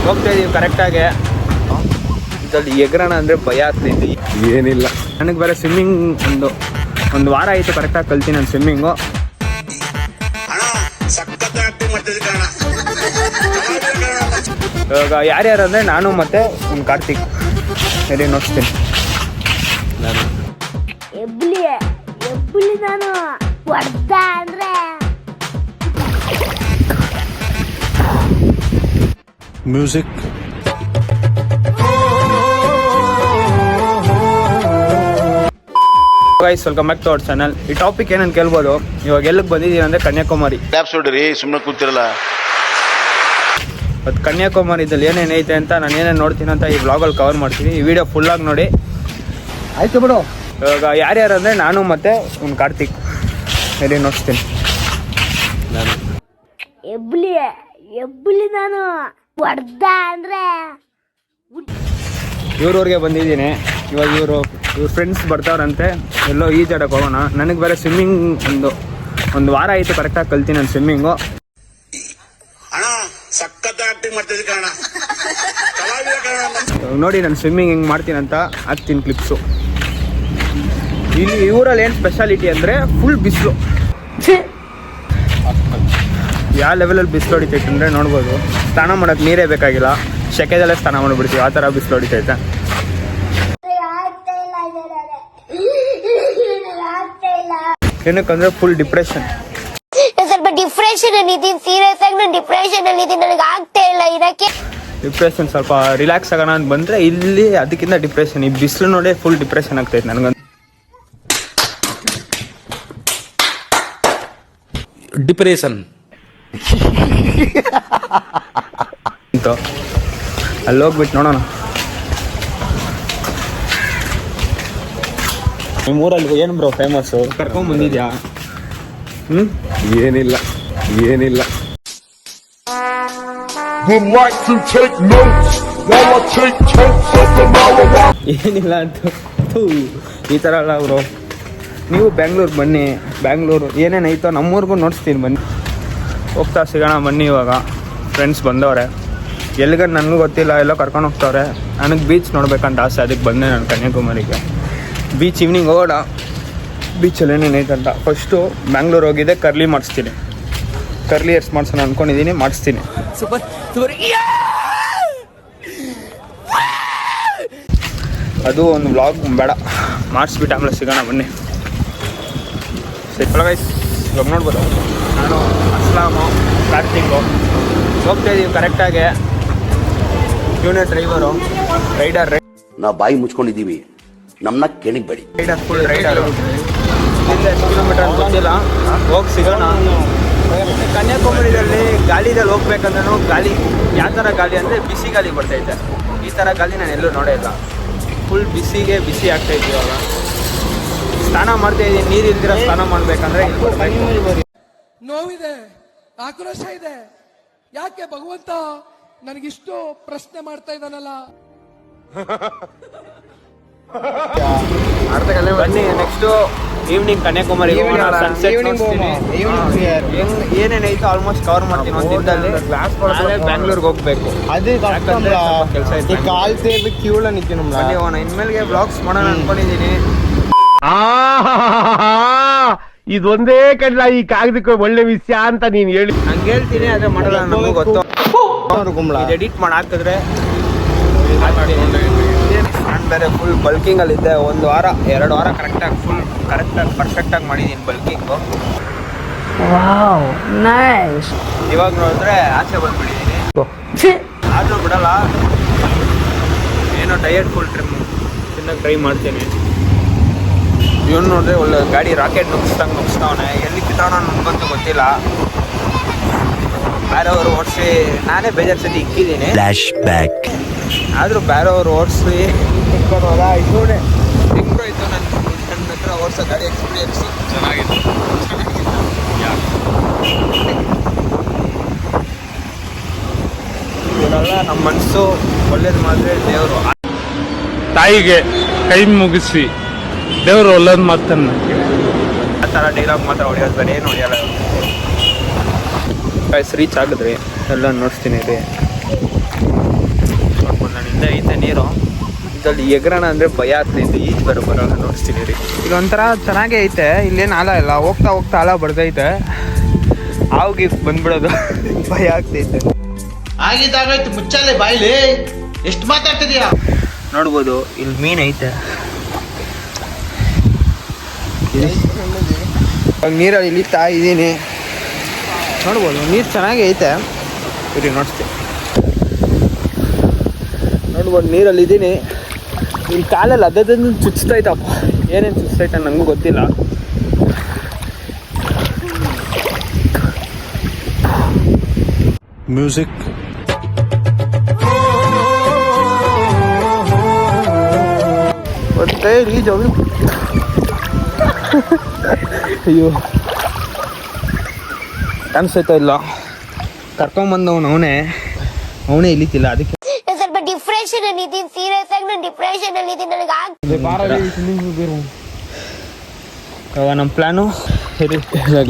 ಹೋಗ್ತಾ ಇದೀವಿ ಕರೆಕ್ಟಾಗಿ. ಇದರಲ್ಲಿ ಎಗ್ರಣ ಅಂದರೆ ಭಯ ಆಗ್ತೈತಿ. ಏನಿಲ್ಲ, ನನಗೆ ಬೇರೆ ಸ್ವಿಮ್ಮಿಂಗ್ ಒಂದು ವಾರ ಆಯಿತು ಕರೆಕ್ಟಾಗಿ ಕಲ್ತೀನಿ ನಾನು ಸ್ವಿಮ್ಮಿಂಗು. ಇವಾಗ ಯಾರ್ಯಾರು ಅಂದರೆ ನಾನು ಮತ್ತು ಒಂದು ಕಾರ್ತಿಕ್ ಸರಿ ನೋಡ್ತೀನಿ. ನಾನು ಹೊಡ್ದ ಅಂದ್ರೆ music. Guys welcome back to our channel. ಈ ಟಾಪಿಕ್ ಏನಂತ ಕೇಳ್ಬೋದು. ಇವಾಗ ಎಲ್ಲಿಗೆ ಬಂದಿದ್ದೀವಿ ಅಂದರೆ ಕನ್ಯಾಕುಮಾರಿ. ಸುಮ್ಮನೆ ಕೂತಿರಲ್ಲ. ಅದು ಕನ್ಯಾಕುಮಾರಿದಲ್ಲಿ ಏನೇನೈತೆ ಅಂತ ನಾನು ಏನೇನು ನೋಡ್ತೀನಿ ಅಂತ ಈ ವ್ಲಾಗಲ್ಲಿ ಕವರ್ ಮಾಡ್ತೀನಿ. ಈ ವಿಡಿಯೋ ಫುಲ್ಲಾಗಿ ನೋಡಿ ಆಯ್ತು ಬಿಡು. ಇವಾಗ ಯಾರ್ಯಾರು ಅಂದರೆ ನಾನು ಮತ್ತು ಒಂದು ಕಾರ್ತಿಕ್ ಸರಿ ನೋಡ್ತೀನಿ. ನಾನು ಎಬ್ಬುಲಿ ನಾನು ಹೊಡ್ದ ಅಂದ್ರೆ ಇವ್ರವ್ರಿಗೆ ಬಂದಿದ್ದೀನಿ. ಇವಾಗ ಇವ್ರ ಫ್ರೆಂಡ್ಸ್ ಬರ್ತಾವ್ರಂತೆ ಎಲ್ಲೋ ಈಜಾಡಕ್ಕೆ ಹೋಗೋಣ. ನನಗೆ ಬೇರೆ ಸ್ವಿಮ್ಮಿಂಗ್ ಒಂದು ವಾರ ಆಯಿತು ಕರೆಕ್ಟಾಗಿ ಕಲ್ತೀನಿ ನಾನು ಸ್ವಿಮ್ಮಿಂಗು. ನೋಡಿ ನಾನು ಸ್ವಿಮ್ಮಿಂಗ್ ಹೆಂಗೆ ಮಾಡ್ತೀನಿ ಅಂತ ಹಾಕ್ತೀನಿ ಕ್ಲಿಪ್ಸು. ಇಲ್ಲಿ ಊರಲ್ಲಿ ಏನು ಸ್ಪೆಷಾಲಿಟಿ ಅಂದರೆ ಫುಲ್ ಬಿಸಿಲು. ಯಾವ ಲೆವೆಲಲ್ಲಿ ಬಿಸಿಲು ಹೊಡಿತೈತೆ ಅಂದರೆ ನೋಡ್ಬೋದು. ಸ್ನಾನ ಮಾಡೋಕ್ಕೆ ನೀರೇ ಬೇಕಾಗಿಲ್ಲ, ಸೆಕೆದಲ್ಲೇ ಸ್ನಾನ ಮಾಡಿಬಿಡ್ತೀವಿ, ಆ ಥರ ಬಿಸಿಲು ಹೊಡಿತೈತೆ. ಏನಕ್ಕಂದ್ರೆ ಫುಲ್ ಡಿಪ್ರೆಷನ್. ಸ್ವಲ್ಪ ಡಿಪ್ರೆಷನ್ ಅಲ್ಲಿ ಇದೀನಿ, ಸೀರಿಯಸ್ ಆಗಿ ನಾನು ಡಿಪ್ರೆಷನ್ ಅಲ್ಲಿ ಇದೀನಿ, ನನಗೆ ಆಗ್ತಾ ಇಲ್ಲ ಇರಕ್ಕೆ. ಡಿಪ್ರೆಷನ್ ಸ್ವಲ್ಪ ರಿಲ್ಯಾಕ್ಸ್ ಆಗೋಣ ಅಂತ ಬಂದರೆ ಇಲ್ಲಿ ಅದಕ್ಕಿಂತ ಡಿಪ್ರೆಷನ್. ಈ ಬಿಸಿಲು ನೋಡಿ ಫುಲ್ ಡಿಪ್ರೆಷನ್ ಆಗ್ತೈತೆ ನನಗಂತ. ಡಿಪ್ರೆಷನ್ ಅಲ್ಲಿ ಹೋಗ್ಬಿಟ್ಟು ನೋಡೋಣ. ನಿಮ್ಮೂರಲ್ಲಿ ಏನು ಬ್ರೋ ಫೇಮಸ್ಸು? ಕರ್ಕೊಂಬಂದಿದ್ಯಾ? ಏನಿಲ್ಲ. ಏನಿಲ್ಲ ಅಂತ ಈ ಥರ ಅಲ್ಲ ಬ್ರೋ. ನೀವು ಬ್ಯಾಂಗ್ಳೂರ್ ಬನ್ನಿ, ಬ್ಯಾಂಗ್ಳೂರು ಏನೇನೈತೋ ನಮ್ಮೂರಿಗೂ ನೋಡಿಸ್ತೀನಿ ಬನ್ನಿ. ಹೋಗ್ತಾ ಸಿಗೋಣ ಬನ್ನಿ. ಇವಾಗ ಫ್ರೆಂಡ್ಸ್ ಬಂದವ್ರೆ, ಎಲ್ಲಿಗ ನನಗೂ ಗೊತ್ತಿಲ್ಲ, ಎಲ್ಲೋ ಕರ್ಕೊಂಡು ಹೋಗ್ತವ್ರೆ. ನನಗೆ ಬೀಚ್ ನೋಡ್ಬೇಕಂತ ಆಸೆ, ಅದಕ್ಕೆ ಬಂದೆ ನಾನು ಕನ್ಯಾಕುಮಾರಿಗೆ. ಬೀಚ್ ಈವ್ನಿಂಗ್ ಹೋಗೋಣ, ಬೀಚಲ್ಲಿ ಏನೇನೈತಂತ. ಫಸ್ಟು ಬ್ಯಾಂಗ್ಳೂರ್ ಹೋಗಿದ್ದೆ, ಕರ್ಲಿ ಮಾಡಿಸ್ತೀನಿ. ಕರ್ಲಿ ಏರ್ಸ್ ಮಾಡ್ಸೋಣ ಅಂದ್ಕೊಂಡಿದ್ದೀನಿ, ಮಾಡಿಸ್ತೀನಿ. ಅದು ಒಂದು ವ್ಲಾಗ್ ಬೇಡ, ಮಾಡಿಸ್ಬಿಟ್ಟು ಆಮೇಲೆ ಸಿಗೋಣ ಬನ್ನಿ. ಸರಿ ಗೈಸ್, ಇವಾಗ ನೋಡ್ಬೋದು ನಾನು ಅಸ್ಲಾಮು ಕಾರ್ತಿಕ್ಕು ಹೋಗ್ತಾ ಇದೀವಿ ಕರೆಕ್ಟಾಗಿ. ಜೂನಿಯರ್ ಡ್ರೈವರು, ರೈಡರ್ ನಾವು ಬಾಯಿ ಮುಚ್ಕೊಂಡಿದ್ದೀವಿ, ನಮ್ಮನ್ನ ಕೆಣಿಬೇಡಿ. Rider full rider. ಇಲ್ಲಿಂದ ಎಷ್ಟು ಕಿಲೋಮೀಟರ್ ಅಂತ ಗೊತ್ತಿಲ್ಲ, ಹೋಗಿ ಸಿಗೋಣ. ಕನ್ಯಾಕುಮಾರಿಯಲ್ಲಿ ಗಾಳಿದಲ್ಲಿ ಹೋಗ್ಬೇಕಂದ್ರೂ ಗಾಳಿ ಯಾವ ಥರ ಗಾಳಿ ಅಂದರೆ ಬಿಸಿ ಗಾಳಿ ಬರ್ತೈತೆ. ಈ ಥರ ಗಾಳಿ ನಾನು ಎಲ್ಲೂ ನೋಡೇ ಇಲ್ಲ. ಫುಲ್ ಬಿಸಿಗೆ ಬಿಸಿ ಆಗ್ತಾಯಿತ್ತು. ಇವಾಗ ಸ್ನಾನ ಮಾಡ್ತಾ ಇದ್ದೀನಿ, ನೀರು ಇಲ್ದಿರ ಸ್ನಾನ ಮಾಡಬೇಕಂದ್ರೆ ನೋವಿದೆ, ಆಕ್ರೋಶ ಇದೆ. ಯಾಕೆ ಭಗವಂತ ನನಗಿಷ್ಟು ಪ್ರಶ್ನೆ ಮಾಡ್ತಾ ಇದ್ದಾನಲ್ಲ? ಬನ್ನಿ ನೆಕ್ಸ್ಟು ಈವ್ನಿಂಗ್ ಕನ್ಯಾಕುಮಾರಿ ಏನೇನೈತೋ ಆಲ್ಮೋಸ್ಟ್ ಕವರ್ ಮಾಡ್ತೀನಿ ಒಂದು ದಿನದಲ್ಲಿ. ಬ್ಯಾಂಗ್ಳೂರ್ಗೆ ಹೋಗ್ಬೇಕು, ಕೆಲಸ ಐತೆ. ಇನ್ಮೇಲೆ ಬ್ಲಾಗ್ಸ್ ಮಾಡೋಣ ಅನ್ಕೊಂಡಿದ್ದೀನಿ. ಇದೊಂದೇ ಕಡ್ಲ ಈ ಕಾಗದಕ್ಕೆ ಒಳ್ಳೆ ವಿಷಯ ಅಂತ ನೀನ್ ಹೇಳಿ. ಹಂಗೆ ಹೇಳ್ತೀನಿ, ಅದೇ ಮಾಡಲ್ಲ, ನಮಗೂ ಗೊತ್ತು. ಎಡಿಟ್ ಮಾಡಿ ಹಾಕಿದ್ರೆ ನಾನು ಬೇರೆ ಫುಲ್ ಬಲ್ಕಿಂಗಲ್ಲಿದ್ದೆ. 1 ವಾರ 2 ವಾರ ಕರೆಕ್ಟಾಗಿ ಪರ್ಫೆಕ್ಟಾಗಿ ಮಾಡಿದ್ದೀನಿ ಬಲ್ಕಿಂಗು. ಇವಾಗ ನೋಡಿದ್ರೆ ಆಚೆ ಬಂದ್ಬಿಟ್ಟಿದ್ದೀನಿ. ಆದರೂ ಬಿಡಲ್ಲ, ಏನೋ ಡಯಟ್ ಫುಲ್ ಚೆನ್ನಾಗಿ ಟ್ರೈ ಮಾಡ್ತೀನಿ. ಇವನು ನೋಡಿದ್ರೆ ಒಳ್ಳೆ ಗಾಡಿ ರಾಕೆಟ್ ನುಗ್ಗಿಸ್ತಾವನೆ. ಎಲ್ಲಿ ಕಿತ್ತವನ ನನಗಂತೂ ಗೊತ್ತಿಲ್ಲ. ಬೇರೆಯವರು ಓಡಿಸಿ ನಾನೇ ಬೇಜಾರು ಸತಿ ಇಕ್ಕಿದ್ದೀನಿ. ಆದರೂ ಬೇರೆಯವರು ಓಡಿಸಿ ಇಟ್ಕೊಳೋದ ಇನ್ನೂಡೆ ಹೆಂಗ್ರು ಇತ್ತು ನನ್ನ ಹತ್ರ ಓಡಿಸೋ ಗಾಡಿ ಎಕ್ಸ್ಪೀರಿಯನ್ಸ್ ಚೆನ್ನಾಗಿತ್ತು. ಇವರೆಲ್ಲ ನಮ್ಮ ಮನಸ್ಸು ಒಳ್ಳೇದು ಮಾಡಿದ್ರೆ ದೇವರು. ತಾಯಿಗೆ ಕೈ ಮುಗಿಸಿ ದೇವರು ಒಳ್ಳೇದು ಮಾತನ್ನ ಆ ಥರ ಡೈಲಾಗ್ ಮಾತ್ರ ಹೊಡೆಯೋದು, ಬೇರೆ ಏನು ಹೊಡೆಯಲ್ಲ. ರೀಚ್ ಆಗಿದ್ರಿ ಎಲ್ಲ ನೋಡ್ತೀನಿ ರೀ. ಮುಂದೆ ಐತೆ ನೀರು. ಇದ್ರಲ್ಲಿ ಎಗರೋಣ ಅಂದರೆ ಭಯ ಆಗ್ತೈತೆ, ಈಜು ಬರೋಲ್ಲ ನೋಡಿಸ್ತೀನಿ ರೀ. ಇಲ್ಲೊಂಥರ ಚೆನ್ನಾಗೇ ಐತೆ, ಇಲ್ಲೇನು ಆಲ ಇಲ್ಲ, ಹೋಗ್ತಾ ಹೋಗ್ತಾ ಆಲ ಬರ್ತೈತೆ, ಆವಿಗೆ ಬಂದ್ಬಿಡೋದು ಭಯ ಆಗ್ತೈತೆ. ಆಗಿದ್ದಾಗಾಯ್ತು, ಮುಚ್ಚಾಲೆ ಬಾಯ್ಲಿ, ಎಷ್ಟು ಮಾತಾಡ್ತಿದ್ಯಾ? ನೋಡ್ಬೋದು ಇಲ್ಲಿ ಮೀನು ಐತೆ. ನೀರಲ್ಲಿ ಇಳಿತಾ ಇದ್ದೀನಿ, ನೋಡ್ಬೋದು ನೀರು ಚೆನ್ನಾಗಿ ಐತೆ. ಇರಿ ನೋಡ್ತೀನಿ, ನೋಡ್ಬೋದು ನೀರಲ್ಲಿ ಇದ್ದೀನಿ. ಇಲ್ಲಿ ಕಾಲಲ್ಲಿ ಅದನ್ನು ಚುಚ್ತೈತಪ್ಪ, ಏನೇನು ಚುಚ್ತೈತೆ ನನಗೂ ಗೊತ್ತಿಲ್ಲ. ಮ್ಯೂಸಿಕ್ ಮತ್ತೆ ರೀಜ್ ಅಯ್ಯೋ ಕಾಣಿಸ್ತೈತ ಇಲ್ಲ, ಕರ್ಕೊಂಬಂದವನು ಅವನೇ ಇಳಿತಿಲ್ಲ. ಅದಕ್ಕೆ ಸ್ವಲ್ಪ ಡಿಪ್ರೆಷನ್ ಅಲ್ಲಿ ಇದೀನಿ, ಸೀರಿಯಸ್ ಆಗಿ ನಾನು ಡಿಪ್ರೆಷನ್ ಅಲ್ಲಿ ಇದೀನಿ. ನನಗೆ ಇವಾಗ ನಮ್ಮ ಪ್ಲಾನು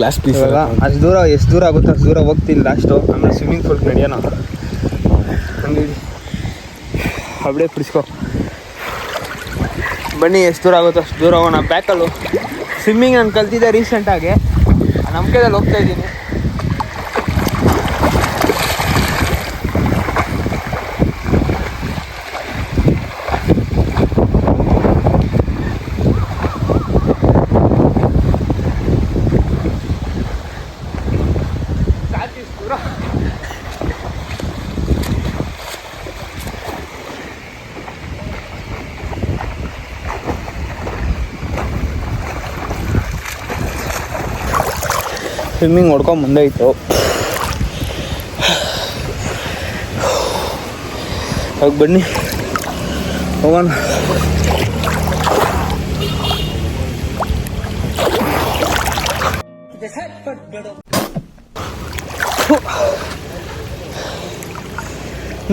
ಗ್ಲಾಸ್ ಪೀಸ್. ಇವಾಗ ಅಷ್ಟು ದೂರ, ಎಷ್ಟು ದೂರ ಆಗುತ್ತೋ ಅಷ್ಟು ದೂರ ಹೋಗ್ತಿಲ್ಲ ಲಾಸ್ಟು. ಆಮೇಲೆ ಸ್ವಿಮ್ಮಿಂಗ್ ಪೂಲ್ ನಡೆಯೋಣ. ಹಂಗೆ ಅಬ್ಡೆ ಬಿಡಿಸ್ಕೊ ಬನ್ನಿ, ಎಷ್ಟು ದೂರ ಆಗುತ್ತೋ ಅಷ್ಟು ದೂರ ಹೋಗೋಣ. ಬ್ಯಾಕಲ್ಲು ಸ್ವಿಮ್ಮಿಂಗ್ ನಾನು ಕಲ್ತಿದ್ದೆ ರೀಸೆಂಟಾಗಿ, ಆ ನಂಬಿಕೆದಲ್ಲಿ ಹೋಗ್ತಾ ಇದ್ದೀನಿ. ಸ್ವಿಮ್ಮಿಂಗ್ ಹೊಡ್ಕೊಂಡು ಮುಂದೆ ಇತ್ತು. ಹೋಗಿ ಬನ್ನಿ ಹೋಗೋಣ.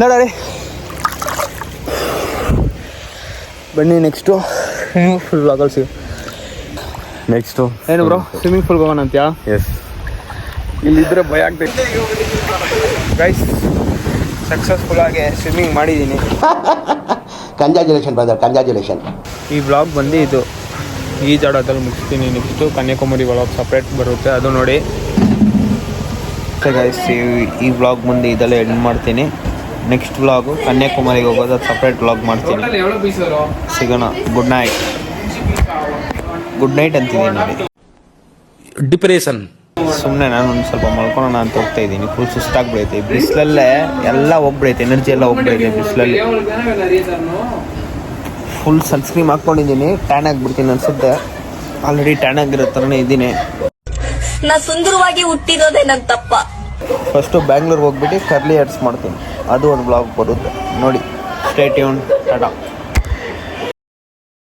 ನೋಡರಿ ಬನ್ನಿ, ನೆಕ್ಸ್ಟು ಫುಲ್ ಆಗಲ್ಸಿ. ನೆಕ್ಸ್ಟು ಏನು ಬ್ರೋ, ಸ್ವಿಮ್ಮಿಂಗ್ ಪೂಲ್ಗೆ ಹೋಗೋಣ ಅಂತ್ಯಾ? ಎಸ್. ಇಲ್ಲಿದ್ರೆ ಭಯ ಆಗ್ತೈತೆ. ಗೈಸ್, ಸಕ್ಸಸ್ಫುಲ್ ಆಗಿ ಸ್ವಿಮ್ಮಿಂಗ್ ಮಾಡಿದ್ದೀನಿ. Congratulation brother, congratulation. ಈ ವ್ಲಾಗ್ ಬಂದು ಇದು ಈಜಾಡೋದ್ರಲ್ಲಿ ಮುಗಿಸ್ತೀನಿ. ನೆಕ್ಸ್ಟು ಕನ್ಯಾಕುಮಾರಿ ವ್ಲಾಗ್ ಸಪ್ರೇಟ್ ಬರುತ್ತೆ, ಅದು ನೋಡಿ. ಮತ್ತೆ ಗೈಸ್, ಈ ವ್ಲಾಗ್ ಬಂದು ಇದೆಲ್ಲ ಎಂಡ್ ಮಾಡ್ತೀನಿ. ನೆಕ್ಸ್ಟ್ ವ್ಲಾಗು ಕನ್ಯಾಕುಮಾರಿಗೆ ಹೋಗೋದು, ಅದು ಸಪ್ರೇಟ್ ವ್ಲಾಗ್ ಮಾಡ್ತೀನಿ. ಸಿಗೋಣ. Good night. ಗುಡ್ ನೈಟ್ ಅಂತಿದ್ದೀನಿ ನೋಡಿ. ಡಿಪ್ರೆಷನ್. ಸುಮ್ಮನೆ ನಾನು ಒಂದು ಸ್ವಲ್ಪ ಮಲ್ಕೊಳ್ಳೋಣ ಅಂತ ಹೋಗ್ತಾ ಇದ್ದೀನಿ. ಫುಲ್ ಸುಸ್ತಾಗ್ಬಿಡೈತೆ ಬಿಸಿಲಲ್ಲೇ, ಎಲ್ಲ ಹೋಗ್ಬಿಡೈತೆ, ಎನರ್ಜಿ ಎಲ್ಲ ಹೋಗ್ಬಿಡೈತೆ ಬಿಸಿಲಲ್ಲಿ. ಫುಲ್ ಸನ್ಸ್ಕ್ರೀಮ್ ಹಾಕ್ಕೊಂಡಿದ್ದೀನಿ, ಟ್ಯಾನ್ ಆಗಿಬಿಡ್ತೀನಿ ಅನ್ಸುತ್ತೆ. ಆಲ್ರೆಡಿ ಟ್ಯಾನ್ ಆಗಿರೋ ಥರನೇ ಇದ್ದೀನಿ. ನಾ ಸುಂದರವಾಗಿ ಹುಟ್ಟಿರೋದೇ ನನ್ನ ತಪ್ಪ. ಫಸ್ಟು ಬ್ಯಾಂಗ್ಳೂರ್ಗೆ ಹೋಗ್ಬಿಟ್ಟು ಕರ್ಲಿ ಹೇರ್ಸ್ ಮಾಡ್ತೀನಿ, ಅದು ಒಂದು ಬ್ಲಾಗ್ ಬರುತ್ತೆ ನೋಡಿ. Stay tune. ಟಾಟಾ.